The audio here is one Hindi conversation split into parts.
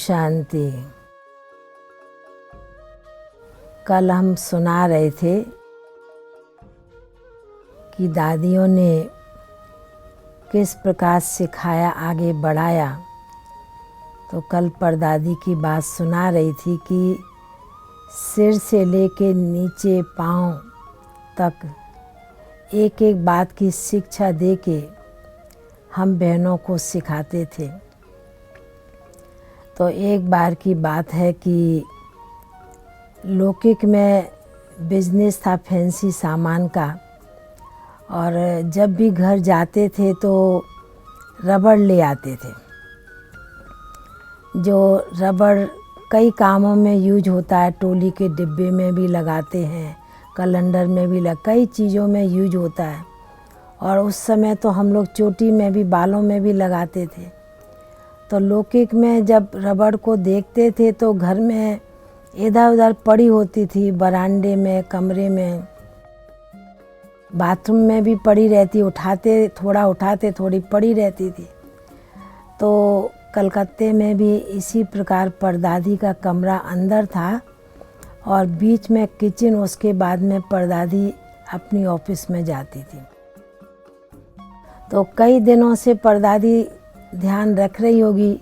शांति। कल हम सुना रहे थे कि दादियों ने किस प्रकार सिखाया, आगे बढ़ाया। तो कल परदादी की बात सुना रही थी कि सिर से लेके नीचे पाँव तक एक एक बात की शिक्षा देके हम बहनों को सिखाते थे। तो एक बार की बात है कि लौकिक में बिजनेस था फैंसी सामान का, और जब भी घर जाते थे तो रबड़ ले आते थे। जो रबड़ कई कामों में यूज होता है, टोली के डिब्बे में भी लगाते हैं, कैलेंडर में भी कई चीज़ों में यूज होता है। और उस समय तो हम लोग चोटी में भी, बालों में भी लगाते थे। तो लौकिक में जब रबड़ को देखते थे तो घर में इधर उधर पड़ी होती थी, बरामदे में, कमरे में, बाथरूम में भी पड़ी रहती, उठाते थोड़ी पड़ी रहती थी। तो कलकत्ते में भी इसी प्रकार परदादी का कमरा अंदर था और बीच में किचन, उसके बाद में परदादी अपनी ऑफिस में जाती थी। तो कई दिनों से परदादी ध्यान रख रही होगी,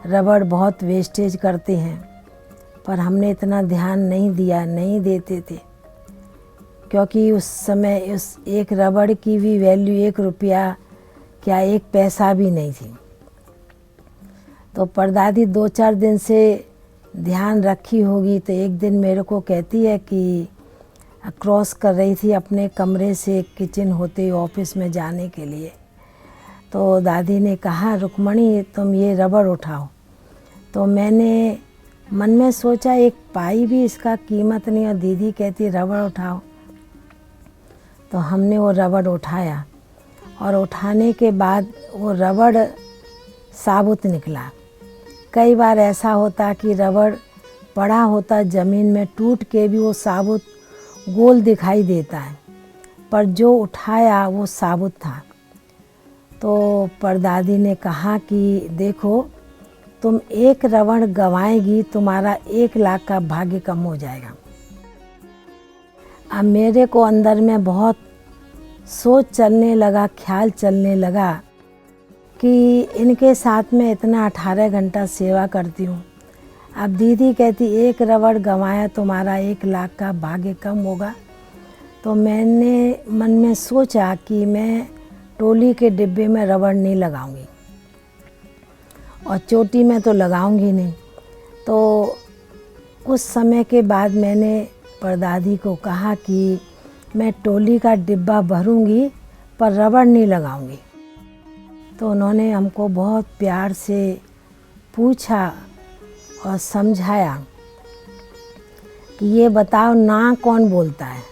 रबड़ बहुत वेस्टेज करते हैं, पर हमने इतना ध्यान नहीं दिया, नहीं देते थे, क्योंकि उस समय उस एक रबड़ की भी वैल्यू 1 रुपया क्या 1 पैसा भी नहीं थी। तो परदादी 2-4 दिन से ध्यान रखी होगी। तो एक दिन मेरे को कहती है कि क्रॉस कर रही थी अपने कमरे से किचन होते ऑफिस में जाने के लिए। तो दादी ने कहा, रुक्मणी तुम ये रबड़ उठाओ। तो मैंने मन में सोचा 1 पाई भी इसका कीमत नहीं, और दीदी कहती रबड़ उठाओ। तो हमने वो रबड़ उठाया, और उठाने के बाद वो रबड़ साबुत निकला। कई बार ऐसा होता कि रबड़ पड़ा होता ज़मीन में, टूट के भी वो साबुत गोल दिखाई देता है, पर जो उठाया वो साबुत था। तो परदादी ने कहा कि देखो, तुम 1 रबड़ गंवाएगी, तुम्हारा 1 लाख का भाग्य कम हो जाएगा। अब मेरे को अंदर में बहुत सोच चलने लगा, ख्याल चलने लगा कि इनके साथ में इतना 18 घंटा सेवा करती हूँ। अब दीदी कहती 1 रबड़ गंवाया, तुम्हारा 1 लाख का भाग्य कम होगा। तो मैंने मन में सोचा कि मैं टोली के डिब्बे में रबड़ नहीं लगाऊंगी, और चोटी में तो लगाऊंगी नहीं। तो कुछ समय के बाद मैंने परदादी को कहा कि मैं टोली का डिब्बा भरूंगी, पर रबड़ नहीं लगाऊंगी। तो उन्होंने हमको बहुत प्यार से पूछा और समझाया कि ये बताओ, ना कौन बोलता है?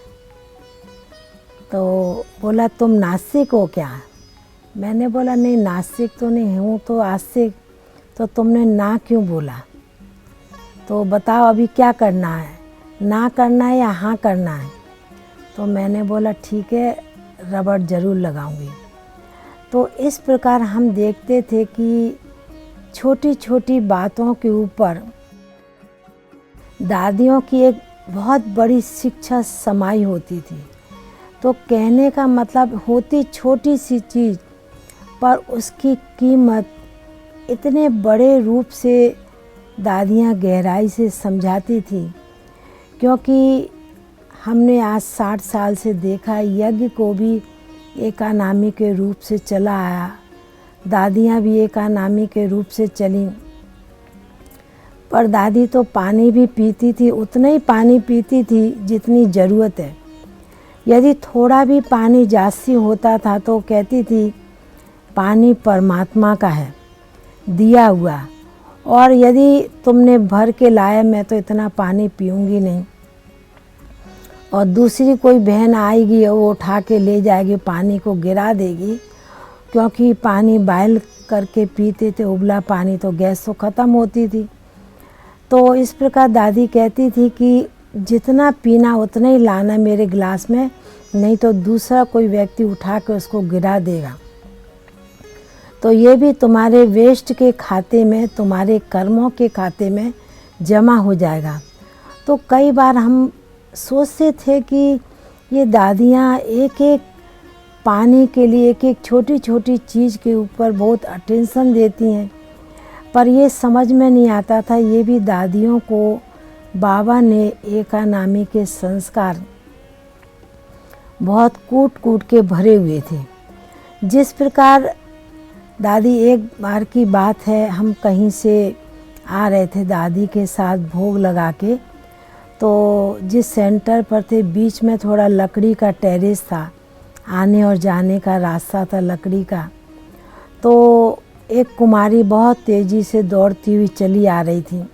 तो बोला, तुम नास्तिक हो क्या? मैंने बोला, नहीं नास्तिक तो नहीं हूँ, तो आस्तिक। तो तुमने ना क्यों बोला? तो बताओ अभी क्या करना है, ना करना है या हाँ करना है? तो मैंने बोला ठीक है, रबड़ ज़रूर लगाऊंगी। तो इस प्रकार हम देखते थे कि छोटी छोटी बातों के ऊपर दादियों की एक बहुत बड़ी शिक्षा समाई होती थी। तो कहने का मतलब, होती छोटी सी चीज़ पर उसकी कीमत इतने बड़े रूप से दादियाँ गहराई से समझाती थी। क्योंकि हमने आज 60 साल से देखा, यज्ञ को भी एकानामी के रूप से चला आया, दादियाँ भी एकानामी के रूप से चलीं। पर दादी तो पानी भी पीती थी, उतना ही पानी पीती थी जितनी ज़रूरत है। यदि थोड़ा भी पानी जास्ती होता था तो कहती थी पानी परमात्मा का है, दिया हुआ, और यदि तुमने भर के लाया, मैं तो इतना पानी पीऊँगी नहीं। और दूसरी कोई बहन आएगी, वो उठा के ले जाएगी, पानी को गिरा देगी, क्योंकि पानी बॉयल करके पीते थे, उबला पानी, तो गैस तो ख़त्म होती थी। तो इस प्रकार दादी कहती थी कि जितना पीना उतना ही लाना मेरे गिलास में, नहीं तो दूसरा कोई व्यक्ति उठा के उसको गिरा देगा। तो तो ये भी तुम्हारे वेस्ट के खाते में, तुम्हारे कर्मों के खाते में जमा हो जाएगा। तो कई बार हम सोचते थे कि ये दादियाँ एक एक पाने के लिए, एक एक छोटी छोटी चीज़ के ऊपर बहुत अटेंशन देती हैं, पर ये समझ में नहीं आता था ये भी दादियों को बाबा ने एकानामी के संस्कार बहुत कूट कूट के भरे हुए थे। जिस प्रकार दादी, एक बार की बात है, हम कहीं से आ रहे थे दादी के साथ भोग लगा के, तो जिस सेंटर पर थे बीच में थोड़ा लकड़ी का टेरेस था, आने और जाने का रास्ता था लकड़ी का। तो एक कुमारी बहुत तेज़ी से दौड़ती हुई चली आ रही थी।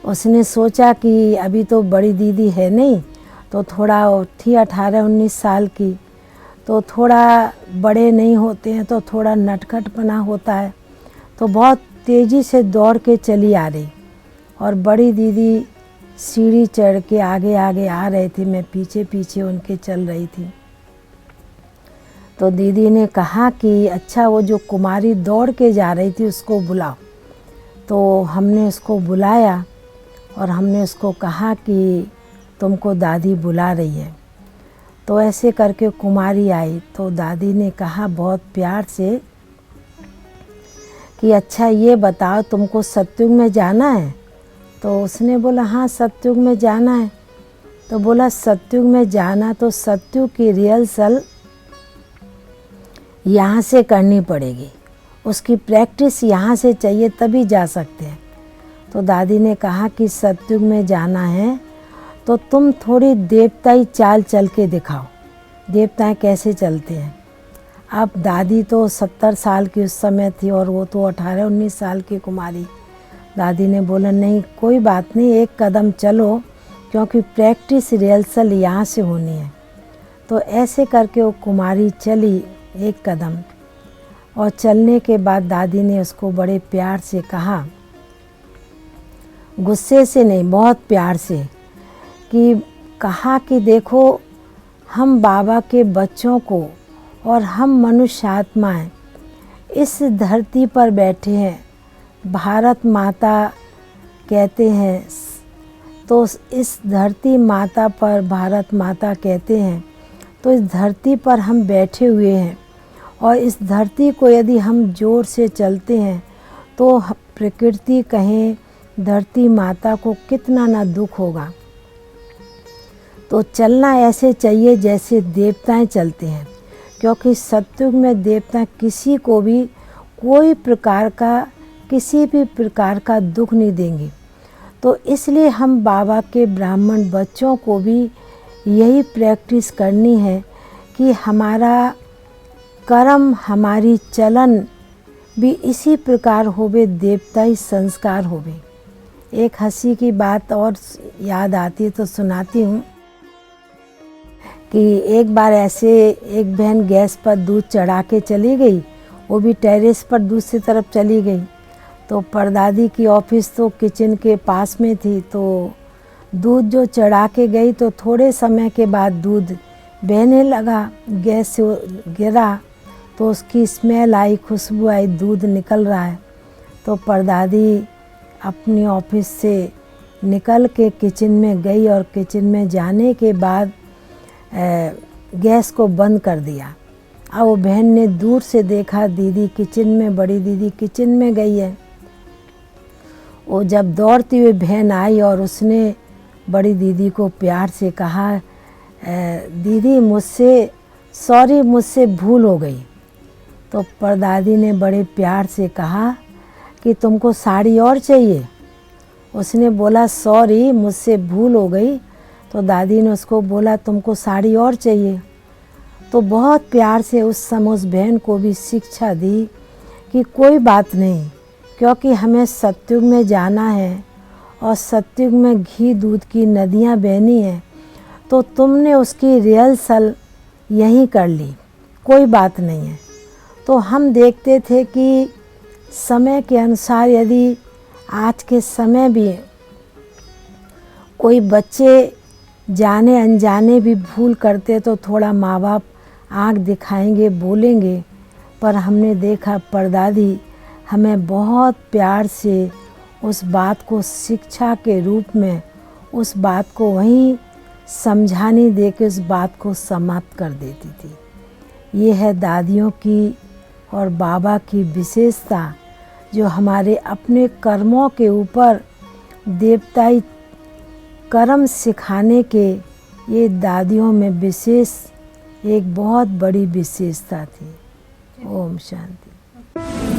उसने सोचा कि अभी तो बड़ी दीदी है नहीं, तो थोड़ा थी 18-19 साल की, तो थोड़ा बड़े नहीं होते हैं तो थोड़ा नटखटपना होता है। तो बहुत तेज़ी से दौड़ के चली आ रही और बड़ी दीदी सीढ़ी चढ़ के आगे आगे आ रहे थे, मैं पीछे पीछे उनके चल रही थी। तो दीदी ने कहा कि अच्छा वो जो कुमारी दौड़ के जा रही थी उसको बुलाओ। तो हमने उसको बुलाया और हमने उसको कहा कि तुमको दादी बुला रही है। तो ऐसे करके कुमारी आई। तो दादी ने कहा बहुत प्यार से कि अच्छा ये बताओ तुमको सतयुग में जाना है? तो उसने बोला हाँ सतयुग में जाना है। तो बोला सतयुग में जाना तो सतयुग की रिहर्सल यहाँ से करनी पड़ेगी, उसकी प्रैक्टिस यहाँ से चाहिए तभी जा सकते हैं। तो दादी ने कहा कि सतयुग में जाना है तो तुम थोड़ी देवताई चाल चल के दिखाओ, देवताएं कैसे चलते हैं। अब दादी तो 70 साल की उस समय थी और वो तो 18-19 साल की कुमारी। दादी ने बोला नहीं कोई बात नहीं, एक कदम चलो, क्योंकि प्रैक्टिस रिहर्सल यहाँ से होनी है। तो ऐसे करके वो कुमारी चली एक कदम, और चलने के बाद दादी ने उसको बड़े प्यार से कहा, गुस्से से नहीं बहुत प्यार से, कि कहा कि देखो हम बाबा के बच्चों को और हम मनुष्य आत्माएं इस धरती पर बैठे हैं, भारत माता कहते हैं, तो इस धरती माता पर भारत माता कहते हैं। तो इस धरती पर हम बैठे हुए हैं और इस धरती को यदि हम जोर से चलते हैं तो प्रकृति कहें, धरती माता को कितना ना दुख होगा। तो चलना ऐसे चाहिए जैसे देवताएं चलते हैं, क्योंकि सतयुग में देवता किसी को भी कोई प्रकार का, किसी भी प्रकार का दुख नहीं देंगे। तो इसलिए हम बाबा के ब्राह्मण बच्चों को भी यही प्रैक्टिस करनी है कि हमारा कर्म, हमारी चलन भी इसी प्रकार होवे, देवताई संस्कार होवे। एक हंसी की बात और याद आती है तो सुनाती हूँ कि एक बार ऐसे एक बहन गैस पर दूध चढ़ा के चली गई, वो भी टेरेस पर दूसरी तरफ चली गई। तो परदादी की ऑफिस तो किचन के पास में थी, तो दूध जो चढ़ा के गई तो थोड़े समय के बाद दूध बहने लगा, गैस से गिरा तो उसकी स्मेल आई, खुशबू आई, दूध निकल रहा है। तो परदादी अपनी ऑफिस से निकल के किचन में गई और किचन में जाने के बाद गैस को बंद कर दिया। अब वो बहन ने दूर से देखा दीदी किचन में, बड़ी दीदी किचन में गई है। वो जब दौड़ती हुई बहन आई और उसने बड़ी दीदी को प्यार से कहा, दीदी मुझसे सॉरी, मुझसे भूल हो गई। तो परदादी ने बड़े प्यार से कहा कि तुमको साड़ी और चाहिए? उसने बोला सॉरी मुझसे भूल हो गई। तो दादी ने उसको बोला तुमको साड़ी और चाहिए? तो बहुत प्यार से उस समय उस बहन को भी शिक्षा दी कि कोई बात नहीं, क्योंकि हमें सतयुग में जाना है और सतयुग में घी दूध की नदियाँ बहनी हैं, तो तुमने उसकी रिहर्सल यहीं कर ली, कोई बात नहीं है। तो हम देखते थे कि समय के अनुसार यदि आज के समय भी कोई बच्चे जाने अनजाने भी भूल करते तो थोड़ा माँ बाप आँख दिखाएंगे, बोलेंगे, पर हमने देखा परदादी हमें बहुत प्यार से उस बात को शिक्षा के रूप में उस बात को वहीं समझाने दे के उस बात को समाप्त कर देती थी। ये है दादियों की और बाबा की विशेषता, जो हमारे अपने कर्मों के ऊपर देवताई कर्म सिखाने के ये दादियों में विशेष एक बहुत बड़ी विशेषता थी। ओम शांति।